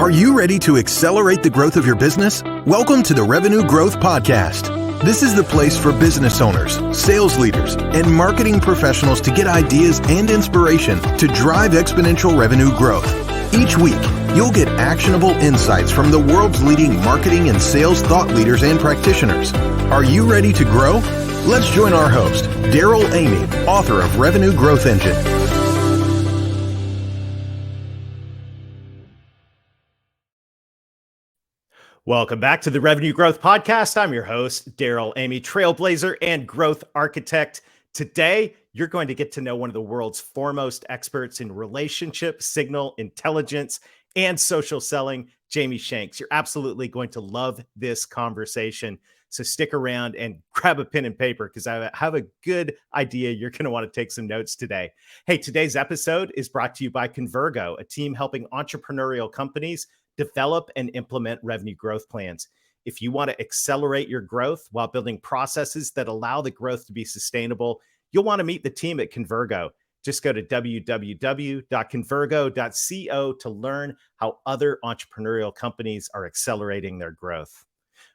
Are you ready to accelerate the growth of your business? Welcome to the Revenue Growth Podcast. This is the place for business owners, sales leaders, and marketing professionals to get ideas and inspiration to drive exponential revenue growth. Each week, you'll get actionable insights from the world's leading marketing and sales thought leaders and practitioners. Are you ready to grow? Let's join our host, Daryl Amy, author of Revenue Growth Engine. Welcome back to the Revenue Growth Podcast. I'm your host, Daryl Amy, trailblazer and growth architect. Today, you're going to get to know one of the world's foremost experts in relationship, signal, intelligence, and social selling, Jamie Shanks. You're absolutely going to love this conversation. So stick around and grab a pen and paper because I have a good idea you're going to want to take some notes today. Hey, today's episode is brought to you by Convergo, a team helping entrepreneurial companies develop and implement revenue growth plans. If you want to accelerate your growth while building processes that allow the growth to be sustainable, you'll want to meet the team at Convergo. Just go to www.convergo.co to learn how other entrepreneurial companies are accelerating their growth.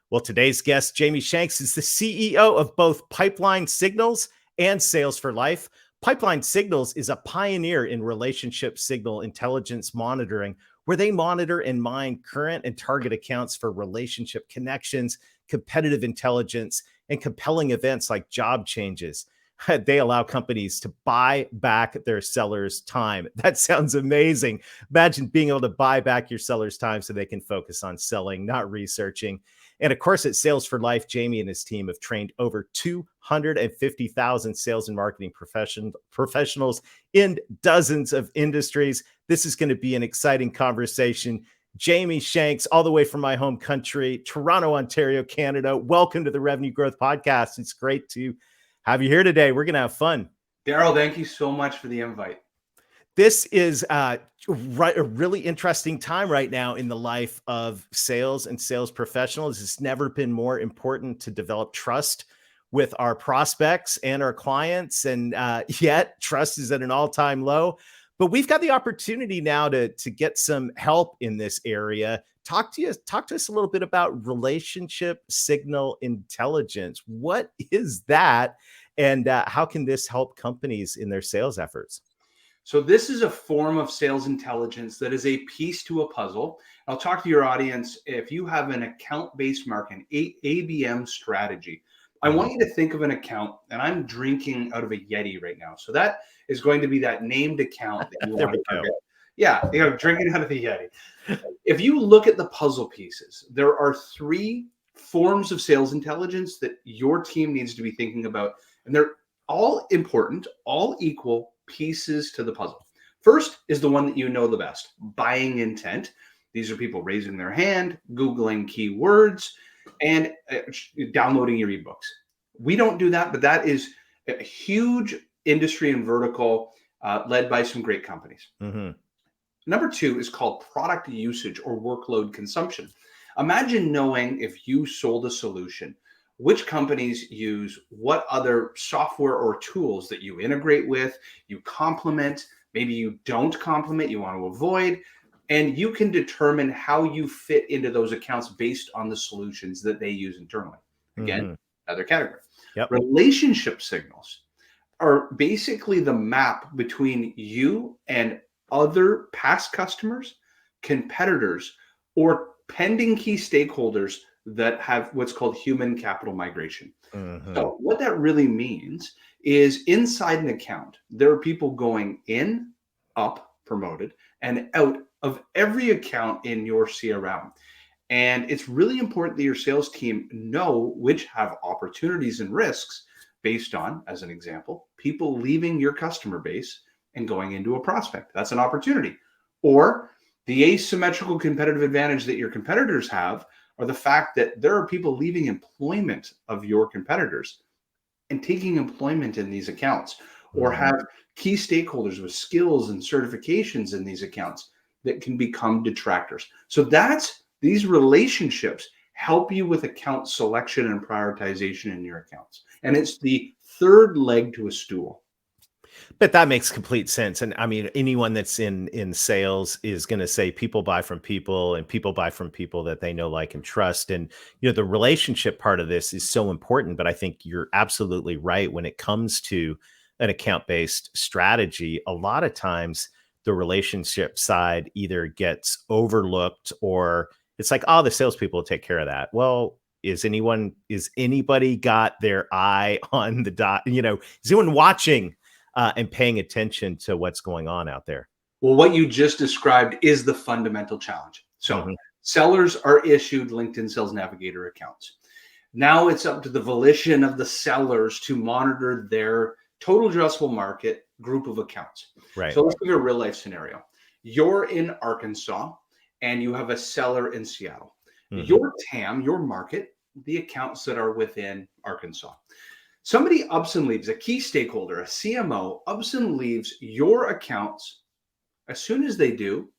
Well, today's guest, Jamie Shanks, is the CEO of both Pipeline Signals and Sales for Life. Pipeline Signals is a pioneer in relationship signal intelligence monitoring, where they monitor and mine current and target accounts for relationship connections, competitive intelligence, and compelling events like job changes. They allow companies to buy back their sellers' time. That sounds amazing. Imagine being able to buy back your sellers' time so they can focus on selling, not researching. And of course, at Sales for Life, Jamie and his team have trained over 250,000 sales and marketing professionals in dozens of industries. This is going to be an exciting conversation. Jamie Shanks, all the way from my home country, Toronto, Ontario, Canada. Welcome to the Revenue Growth Podcast. It's great to have you here today. We're going to have fun. Daryl, thank you so much for the invite. This is a really interesting time right now in the life of sales and sales professionals. It's never been more important to develop trust with our prospects and our clients. And yet trust is at an all-time low. But we've got the opportunity now to get some help in this area. Talk to us a little bit about relationship signal intelligence. What is that? And how can this help companies in their sales efforts? So this is a form of sales intelligence that is a piece to a puzzle. I'll talk to your audience. If you have an account-based marketing, ABM strategy, I want you to think of an account, and I'm drinking out of a Yeti right now. So that is going to be that named account that you want to target. Yeah, drinking out of the Yeti. If you look at the puzzle pieces, there are three forms of sales intelligence that your team needs to be thinking about, and they're all important, all equal pieces to the puzzle. First is the one that you know the best, buying intent. These are people raising their hand, Googling keywords, and downloading your ebooks. We don't do that, but that is a huge industry and vertical led by some great companies. Mm-hmm. Number two is called product usage or workload consumption. Imagine knowing if you sold a solution, which companies use what other software or tools that you integrate with, you complement, maybe you don't complement, you want to avoid, and you can determine how you fit into those accounts based on the solutions that they use internally. Again, another category. Yep. Relationship signals are basically the map between you and other past customers, competitors, or pending key stakeholders that have what's called human capital migration. So what that really means is inside an account, there are people going in, up, promoted, and out of every account in your CRM. And it's really important that your sales team know which have opportunities and risks based on, as an example, people leaving your customer base and going into a prospect. That's an opportunity. Or the asymmetrical competitive advantage that your competitors have, or the fact that there are people leaving employment of your competitors and taking employment in these accounts, or have key stakeholders with skills and certifications in these accounts that can become detractors. So these relationships help you with account selection and prioritization in your accounts. And it's the third leg to a stool. But that makes complete sense. And I mean, anyone that's in sales is going to say people buy from people and people buy from people that they know, like, and trust. And, the relationship part of this is so important. But I think you're absolutely right when it comes to an account-based strategy. A lot of times the relationship side either gets overlooked or it's like, oh, the salespeople will take care of that. Well, is anybody got their eye on the dot? Is anyone watching and paying attention to what's going on out there? Well, what you just described is the fundamental challenge. So Mhm. sellers are issued LinkedIn Sales Navigator accounts. Now it's up to the volition of the sellers to monitor their total addressable market group of accounts. Right. So let's give you a real life scenario. You're in Arkansas and you have a seller in Seattle. Mhm. Your TAM, your market, the accounts that are within Arkansas. Somebody ups and leaves, a key stakeholder, a CMO, ups and leaves your accounts. As soon as they do,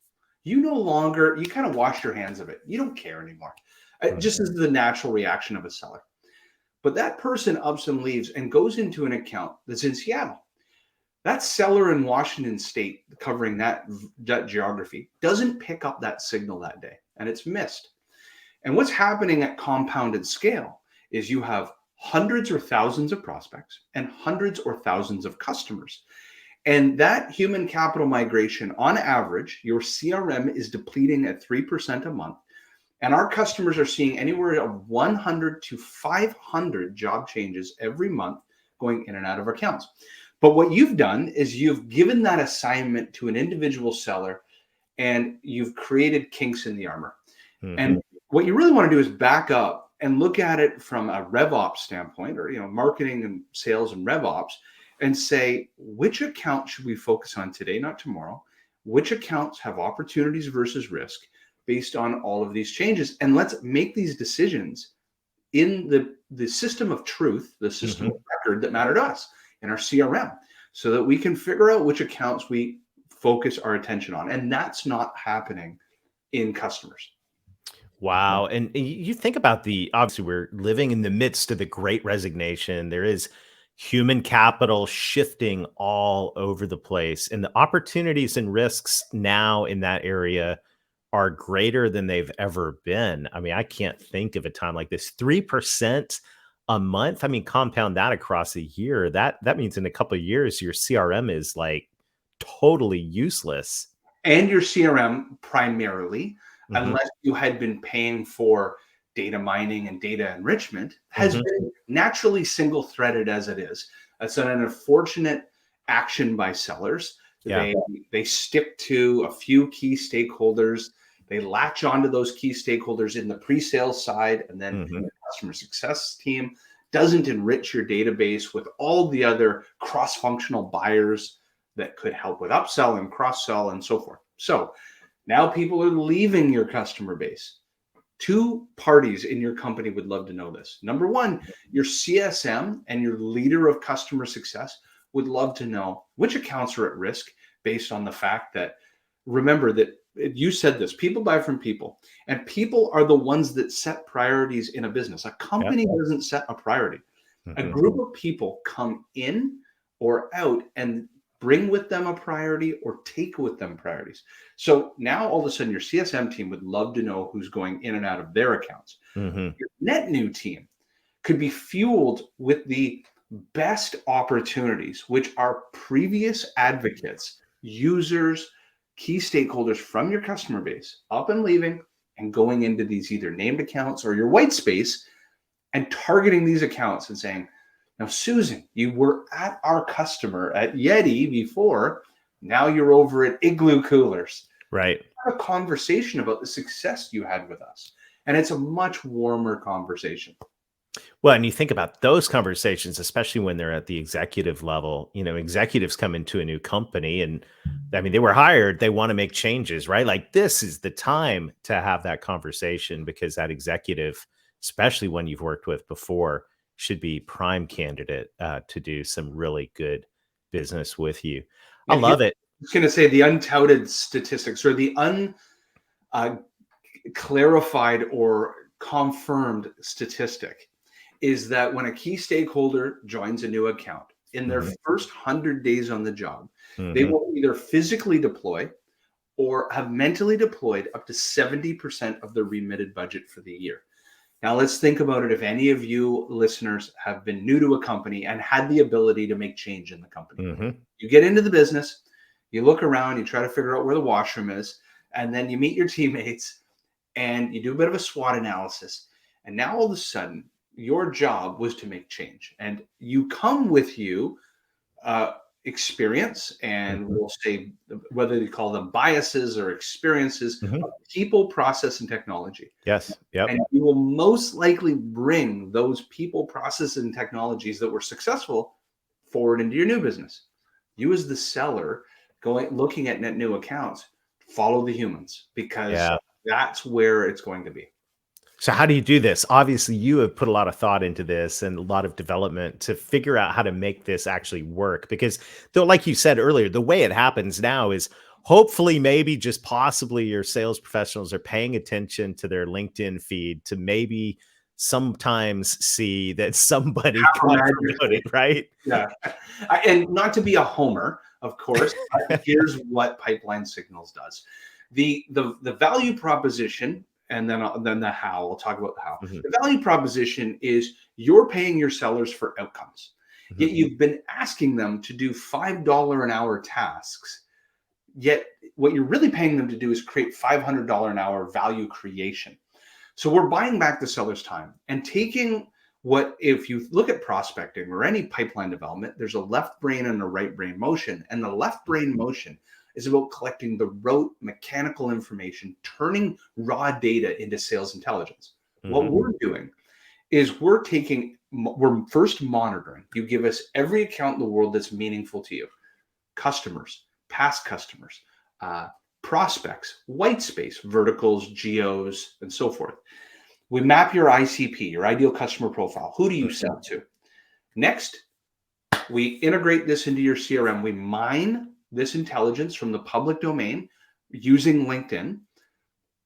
you kind of wash your hands of it. You don't care anymore. It Mhm. just is the natural reaction of a seller. But that person ups and leaves and goes into an account that's in Seattle. That seller in Washington State covering that geography doesn't pick up that signal that day, and it's missed. And what's happening at compounded scale is you have hundreds or thousands of prospects and hundreds or thousands of customers. And that human capital migration, on average, your CRM is depleting at 3% a month. And our customers are seeing anywhere of 100 to 500 job changes every month going in and out of our accounts. But what you've done is you've given that assignment to an individual seller and you've created kinks in the armor. Mhm. And what you really want to do is back up and look at it from a RevOps standpoint, or marketing and sales and RevOps, and say, which account should we focus on today, not tomorrow? Which accounts have opportunities versus risk based on all of these changes? And let's make these decisions in the system of truth, the system Mhm. of record that matter to us in our CRM, so that we can figure out which accounts we focus our attention on. And that's not happening in customers. Wow. And you think about obviously, we're living in the midst of the great resignation. There is human capital shifting all over the place. And the opportunities and risks now in that area are greater than they've ever been. I mean, I can't think of a time like this. 3% a month. I mean, compound that across a year. That means in a couple of years, your CRM is like totally useless. And your CRM primarily, Mhm. unless you had been paying for data mining and data enrichment, has Mhm. been naturally single threaded as it is. That's an unfortunate action by sellers. Yeah. They stick to a few key stakeholders. They latch onto those key stakeholders in the pre-sales side, and then Mhm. the customer success team doesn't enrich your database with all the other cross-functional buyers that could help with upsell and cross-sell and so forth. So now people are leaving your customer base. Two parties in your company would love to know this. Number one, your CSM and your leader of customer success would love to know which accounts are at risk based on the fact that, remember that you said this, people buy from people, and people are the ones that set priorities in a business. A Yep. company doesn't set a priority. A Mhm. group of people come in or out and bring with them a priority or take with them priorities. So now all of a sudden your CSM team would love to know who's going in and out of their accounts. Mhm. Your net new team could be fueled with the best opportunities, which are previous advocates, users, key stakeholders from your customer base up and leaving and going into these either named accounts or your white space and targeting these accounts and saying, now, Susan, you were at our customer at Yeti before. Now you're over at Igloo Coolers. Right. Have a conversation about the success you had with us. And it's a much warmer conversation. Well, and you think about those conversations, especially when they're at the executive level. Executives come into a new company and I mean, they were hired, they want to make changes, right? Like this is the time to have that conversation because that executive, especially one you've worked with before, should be prime candidate to do some really good business with you. I And here, love it. I was going to say the untouted statistics or the unclarified or confirmed statistic is that when a key stakeholder joins a new account, in their first 100 days on the job, they Mm-hmm. will either physically deploy or have mentally deployed up to 70% of their remitted budget for the year. Now, let's think about it. If any of you listeners have been new to a company and had the ability to make change in the company, Mm-hmm. you get into the business, you look around, you try to figure out where the washroom is, and then you meet your teammates and you do a bit of a SWOT analysis. And now all of a sudden, your job was to make change. And you come with you experience, and Mm-hmm. we'll say whether you call them biases or experiences Mm-hmm. of people, process, and technology. Yes. Yep. And you will most likely bring those people, processes, and technologies that were successful forward into your new business. You, as the seller, looking at net new accounts, follow the humans, because Yeah. that's where it's going to be. So how do you do this? Obviously, you have put a lot of thought into this and a lot of development to figure out how to make this actually work. Because though, like you said earlier, the way it happens now is hopefully, maybe just possibly your sales professionals are paying attention to their LinkedIn feed to maybe sometimes see that somebody got Magically. promoted, right? Yeah. And not to be a homer, of course, but here's what Pipeline Signals does. The value proposition, and then the how. We'll talk about the how. Mhm, The value proposition is you're paying your sellers for outcomes. mhm, Yet you've been asking them to do $5 an hour tasks. Yet what you're really paying them to do is create $500 an hour value creation. So we're buying back the seller's time and taking what, if you look at prospecting or any pipeline development, there's a left brain and a right brain motion. And the left brain motion is about collecting the rote mechanical information, turning raw data into sales intelligence. What mhm. we're doing is we're first monitoring. You give us every account in the world that's meaningful to you: customers, past customers, prospects, white space, verticals, geos, and so forth. We map your ICP, your ideal customer profile. Who do you sell to? Next, we integrate this into your CRM. We mine this intelligence from the public domain using LinkedIn.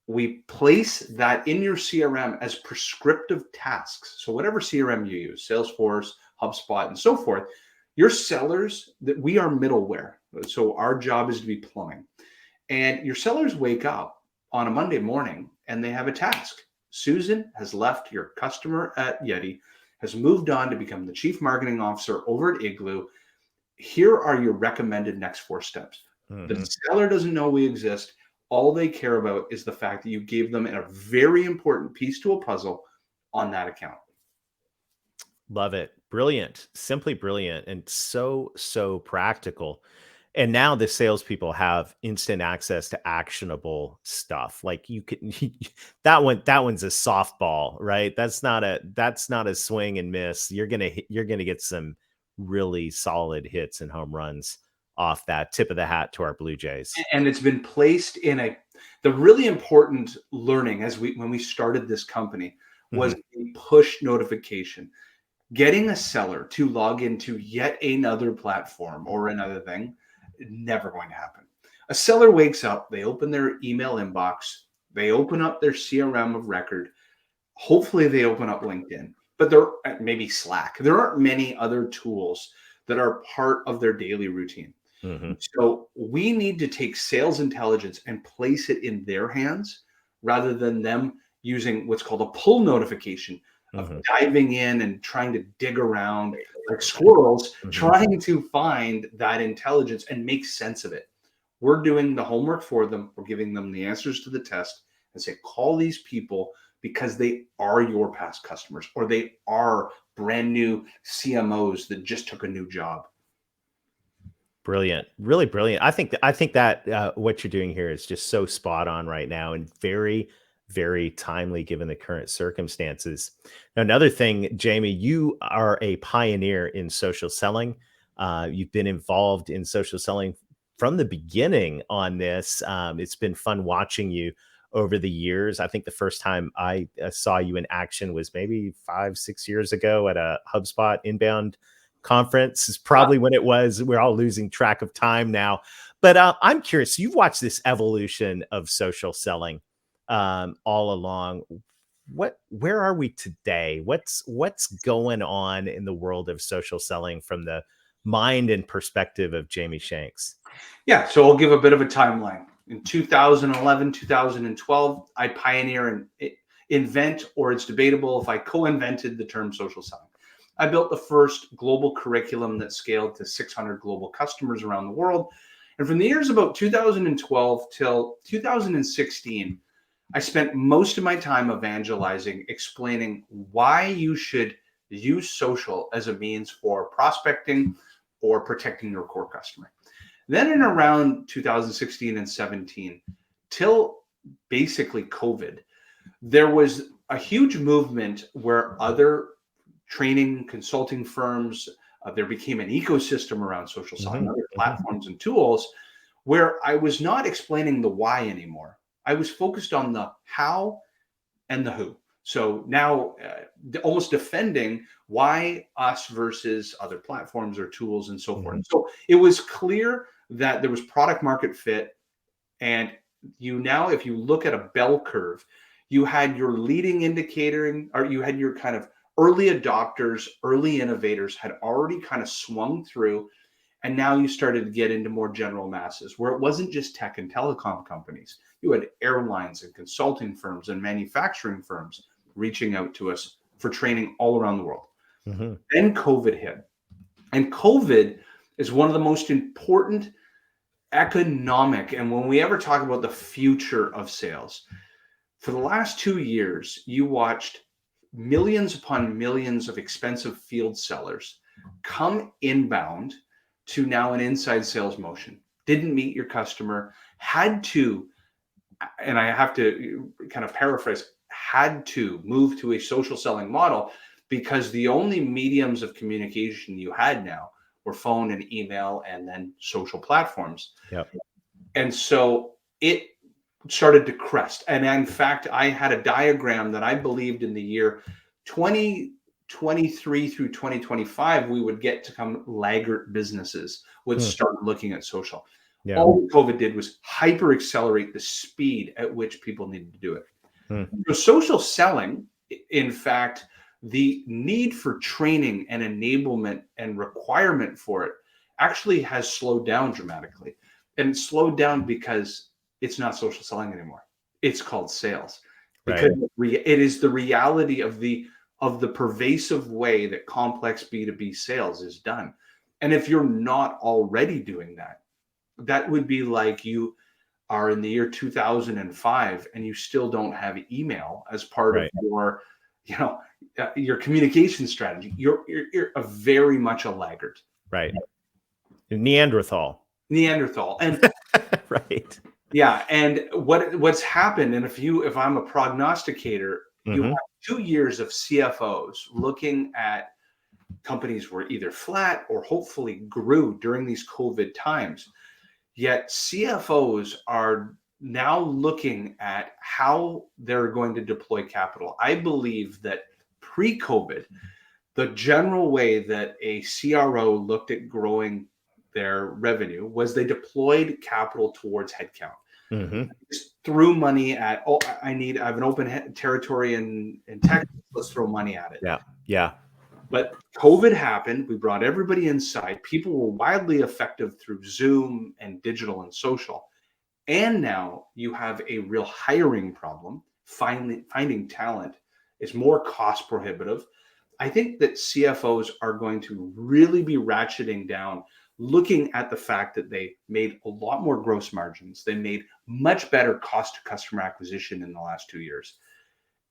We place that in your CRM as prescriptive tasks. So whatever CRM you use, Salesforce, HubSpot, and so forth, your sellers, that we are middleware. So our job is to be plumbing. And your sellers wake up on a Monday morning and they have a task. Susan has left your customer at Yeti, has moved on to become the chief marketing officer over at Igloo. Here are your recommended next 4 steps. The Mhm. seller doesn't know we exist. All they care about is the fact that you gave them a very important piece to a puzzle on that account. Love it. Brilliant. Simply brilliant and so, so practical. And now the salespeople have instant access to actionable stuff. Like you can that one's a softball, right? That's not a swing and miss. You're gonna get some really solid hits and home runs off that. Tip of the hat to our Blue Jays. And it's been placed in the really important learning when we started this company was Mhm. a push notification. Getting a seller to log into yet another platform or another thing, never going to happen. A seller wakes up, they open their email inbox, they open up their CRM of record. Hopefully they open up LinkedIn, but there maybe Slack. There aren't many other tools that are part of their daily routine. Mhm. So we need to take sales intelligence and place it in their hands rather than them using what's called a pull notification of Mhm. diving in and trying to dig around like squirrels, Mhm. trying to find that intelligence and make sense of it. We're doing the homework for them. We're giving them the answers to the test and say, call these people because they are your past customers or they are brand new CMOs that just took a new job. Brilliant. Really brilliant. I think that what you're doing here is just so spot on right now and very, very timely given the current circumstances. Now, another thing, Jamie, you are a pioneer in social selling. You've been involved in social selling from the beginning on this. It's been fun watching you over the years. I think the first time I saw you in action was maybe 5, 6 years ago at a HubSpot inbound conference is probably when it was. We're all losing track of time now. But I'm curious, you've watched this evolution of social selling all along. Where are we today? What's going on in the world of social selling from the mind and perspective of Jamie Shanks? Yeah, so I'll give a bit of a timeline. In 2011, 2012, I pioneer and invent, or it's debatable if I co-invented the term social selling. I built the first global curriculum that scaled to 600 global customers around the world. And from the years about 2012 till 2016, I spent most of my time evangelizing, explaining why you should use social as a means for prospecting or protecting your core customer. Then in around 2016 and 17, till basically COVID, there was a huge movement where other training consulting firms, there became an ecosystem around social selling, other platforms and tools, where I was not explaining the why anymore. I was focused on the how and the who. So now almost defending why us versus other platforms or tools and so forth. So it was clear that there was product market fit. And you now, if you look at a bell curve, you had your leading indicator, or you had your kind of early adopters, early innovators had already kind of swung through. And now you started to get into more general masses where it wasn't just tech and telecom companies. You had airlines and consulting firms and manufacturing firms reaching out to us for training all around the world. Then COVID hit. And COVID is one of the most important economic, and when we ever talk about the future of sales, for the last 2 years, you watched millions upon millions of expensive field sellers come inbound to now an inside sales motion. Didn't meet your customer, had to, and I have to kind of paraphrase, had to move to a social selling model because the only mediums of communication you had now were phone and email and then social platforms. Yep. And so it started to crest. And in fact, I had a diagram that I believed in the year 2023 through 2025, we would get to come laggard businesses would start looking at social. Yeah. All that COVID did was hyper accelerate the speed at which people needed to do it. So social selling, in fact, the need for training and enablement and requirement for it actually has slowed down dramatically. And it slowed down because it's not social selling anymore. It's called sales. Because it is the reality of the pervasive way that complex B2B sales is done. And if you're not already doing that, that would be like you are in the year 2005 and you still don't have email as part of your, your communication strategy. You're a very much a laggard. Right. Neanderthal. And right. Yeah. And what's happened, and if I'm a prognosticator, you have 2 years of CFOs looking at companies were either flat or hopefully grew during these COVID times. Yet CFOs are now looking at how they're going to deploy capital. I believe that pre-COVID, the general way that a CRO looked at growing their revenue was they deployed capital towards headcount. Just threw money at, I have an open territory in Texas, let's throw money at it. Yeah. But COVID happened. We brought everybody inside. People were wildly effective through Zoom and digital and social. And now you have a real hiring problem. Finding talent is more cost prohibitive. I think that CFOs are going to really be ratcheting down, looking at the fact that they made a lot more gross margins. They made much better cost to customer acquisition in the last 2 years.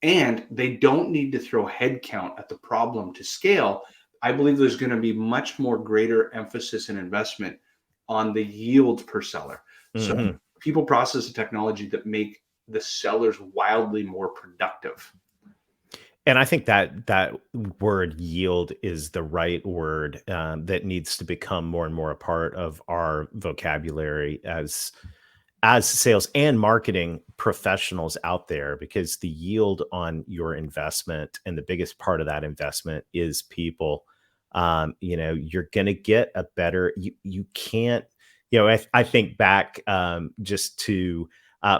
And they don't need to throw headcount at the problem to scale. I believe there's going to be much more greater emphasis and investment on the yield per seller. So people, process, and technology that make the sellers wildly more productive. And I think that word yield is the right word that needs to become more and more a part of our vocabulary as sales and marketing professionals out there, because the yield on your investment, and the biggest part of that investment, is people. You're going to get a better, you can't, I think back just to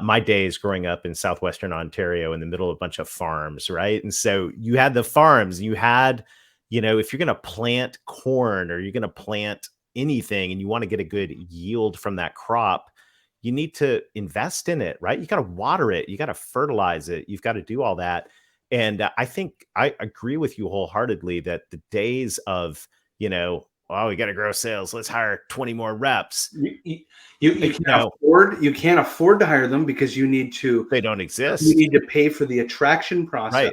my days growing up in Southwestern Ontario in the middle of a bunch of farms, right? And so you had the farms, you had if you're going to plant corn or you're going to plant anything and you want to get a good yield from that crop, you need to invest in it, right? You got to water it, you got to fertilize it, you've got to do all that. And I think I agree with you wholeheartedly that the days of, oh, we got to grow sales, let's hire 20 more reps. You can't afford to hire them because they don't exist. You need to pay for the attraction process, right.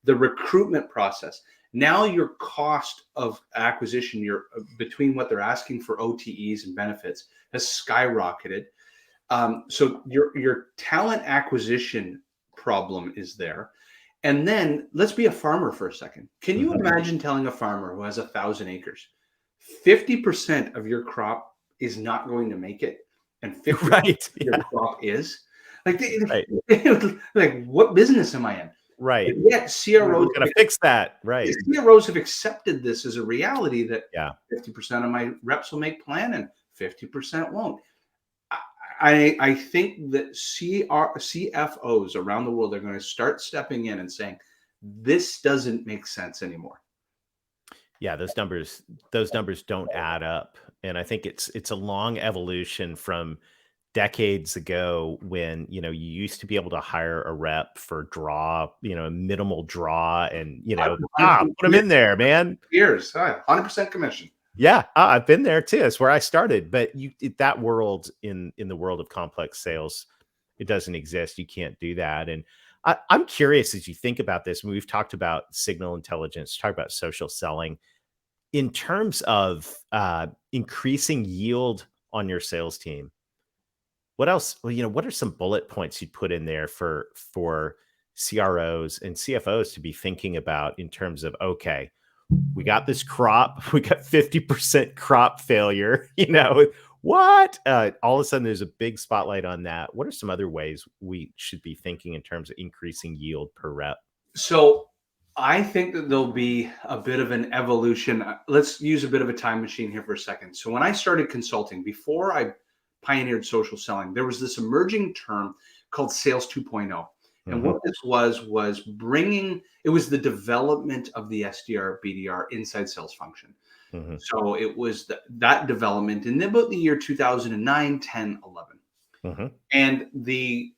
the recruitment process. Now your cost of acquisition, between what they're asking for OTEs and benefits, has skyrocketed. So your talent acquisition problem is there. And then let's be a farmer for a second. Can you imagine telling a farmer who has 1,000 acres, 50% of your crop is not going to make it, and 50% of your crop is? Like, like, what business am I in? Right. But yet CROs got to fix that. Right. CROs have accepted this as a reality that 50% of my reps will make plan and 50% won't. I think that CFOs around the world are going to start stepping in and saying, this doesn't make sense anymore. Yeah, those numbers don't add up. And I think it's a long evolution from decades ago when, you used to be able to hire a rep for draw, a minimal draw and, put them in there, man. Years, 100% commission. Yeah, I've been there too. It's where I started. But that world in the world of complex sales, it doesn't exist. You can't do that. And I'm curious as you think about this. We've talked about signal intelligence, talked about social selling. In terms of increasing yield on your sales team, what else? Well, what are some bullet points you'd put in there for CROs and CFOs to be thinking about in terms of, okay, we got this crop, we got 50% crop failure, what? All of a sudden there's a big spotlight on that. What are some other ways we should be thinking in terms of increasing yield per rep? So I think that there'll be a bit of an evolution. Let's use a bit of a time machine here for a second. So when I started consulting, before I pioneered social selling, there was this emerging term called Sales 2.0. And what this was bringing, it was the development of the SDR, BDR inside sales function. So it was that development in about the year 2009, 10, 11. And the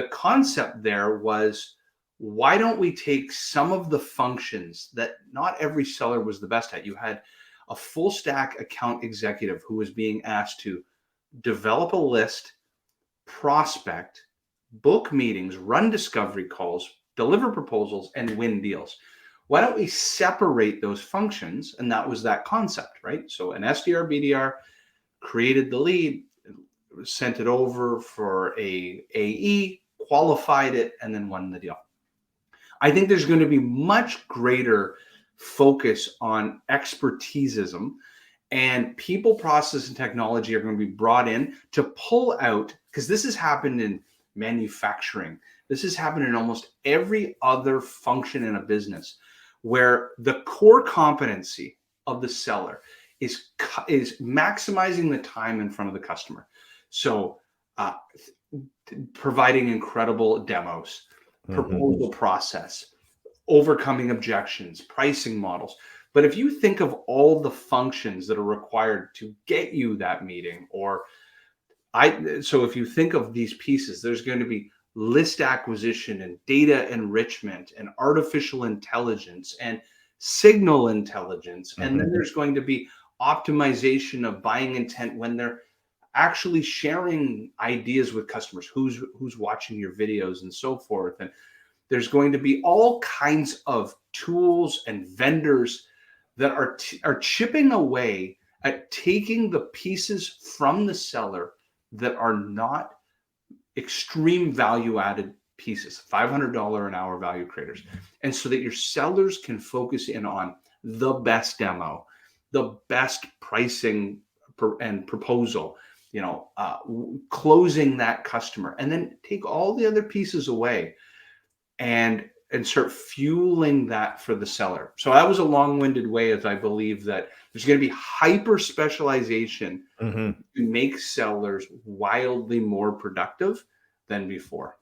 concept there was, why don't we take some of the functions that not every seller was the best at? You had a full stack account executive who was being asked to develop a list, prospect, book meetings, run discovery calls, deliver proposals, and win deals. Why don't we separate those functions? And that was that concept, right? So an SDR, BDR created the lead, sent it over for a AE, qualified it, and then won the deal. I think there's going to be much greater focus on expertisism, and people, process, and technology are going to be brought in to pull out, because this has happened in manufacturing. This has happened in almost every other function in a business, where the core competency of the seller is maximizing the time in front of the customer. So providing incredible demos, proposal process, overcoming objections, pricing models. But if you think of all the functions that are required to get you that meeting, so if you think of these pieces, there's going to be list acquisition and data enrichment and artificial intelligence and signal intelligence. And then there's going to be optimization of buying intent when they're actually sharing ideas with customers, who's watching your videos and so forth. And there's going to be all kinds of tools and vendors that are chipping away at taking the pieces from the seller that are not extreme value added pieces, $500 an hour value creators. And so that your sellers can focus in on the best demo, the best pricing and proposal, closing that customer, and then take all the other pieces away and start fueling that for the seller. So that was a long-winded way, as I believe that there's going to be hyper specialization to make sellers wildly more productive than before.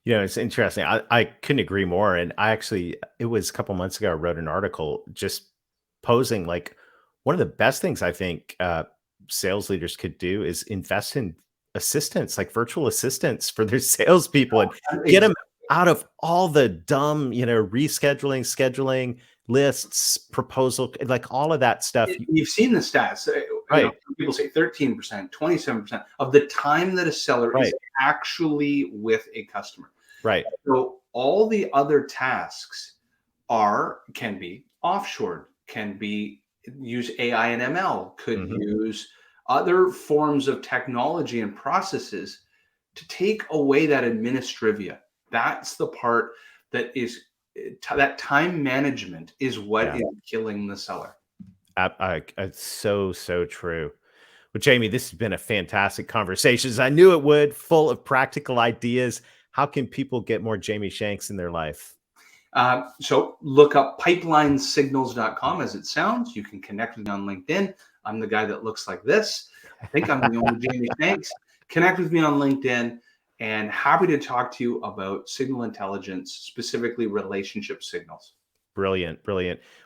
It's interesting. I couldn't agree more. And it was a couple months ago, I wrote an article just posing like one of the best things I think sales leaders could do is invest in assistants, like virtual assistants for their salespeople and get them out of all the dumb, rescheduling, scheduling lists, proposal, like all of that stuff. You've seen the stats. Right. People say 13%, 27% of the time that a seller Right. is actually with a customer. Right. So all the other tasks can be offshored, can be use AI and ML, could use other forms of technology and processes to take away that administrivia. That's the part that is that time management is what is killing the seller. It's so true. Well, Jamie, this has been a fantastic conversation. As I knew it would, full of practical ideas. How can people get more Jamie Shanks in their life? So look up pipelinesignals.com as it sounds. You can connect with me on LinkedIn. I'm the guy that looks like this. I think I'm the only Jamie Shanks. Connect with me on LinkedIn, and happy to talk to you about signal intelligence, specifically relationship signals. Brilliant.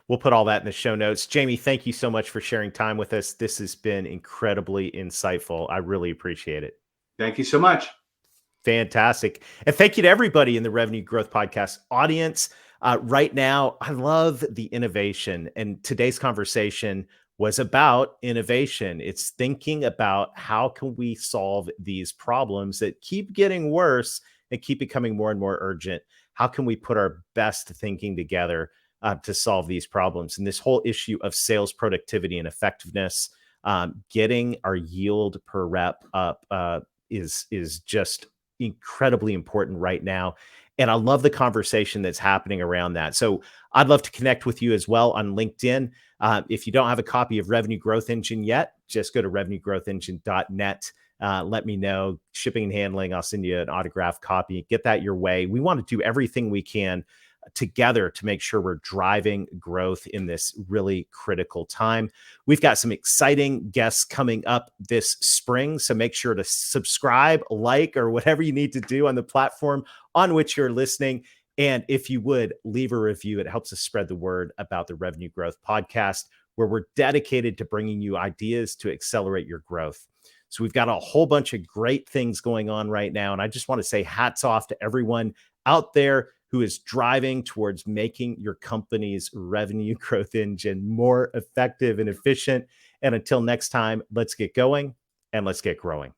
We'll put all that in the show notes. Jamie, thank you so much for sharing time with us. This has been incredibly insightful. I really appreciate it. Thank you so much. Fantastic. And thank you to everybody in the Revenue Growth Podcast audience. Right now, I love the innovation. And today's conversation was about innovation. It's thinking about how can we solve these problems that keep getting worse and keep becoming more and more urgent. How can we put our best thinking together to solve these problems? And this whole issue of sales productivity and effectiveness, getting our yield per rep up is just incredibly important right now. And I love the conversation that's happening around that. So I'd love to connect with you as well on LinkedIn. If you don't have a copy of Revenue Growth Engine yet, just go to revenuegrowthengine.net. Let me know. Shipping and handling, I'll send you an autographed copy. Get that your way. We want to do everything we can together to make sure we're driving growth in this really critical time. We've got some exciting guests coming up this spring, so make sure to subscribe, like, or whatever you need to do on the platform on which you're listening. And if you would leave a review, it helps us spread the word about the Revenue Growth Podcast, where we're dedicated to bringing you ideas to accelerate your growth. So we've got a whole bunch of great things going on right now. And I just want to say hats off to everyone out there who is driving towards making your company's revenue growth engine more effective and efficient. And until next time, let's get going and let's get growing.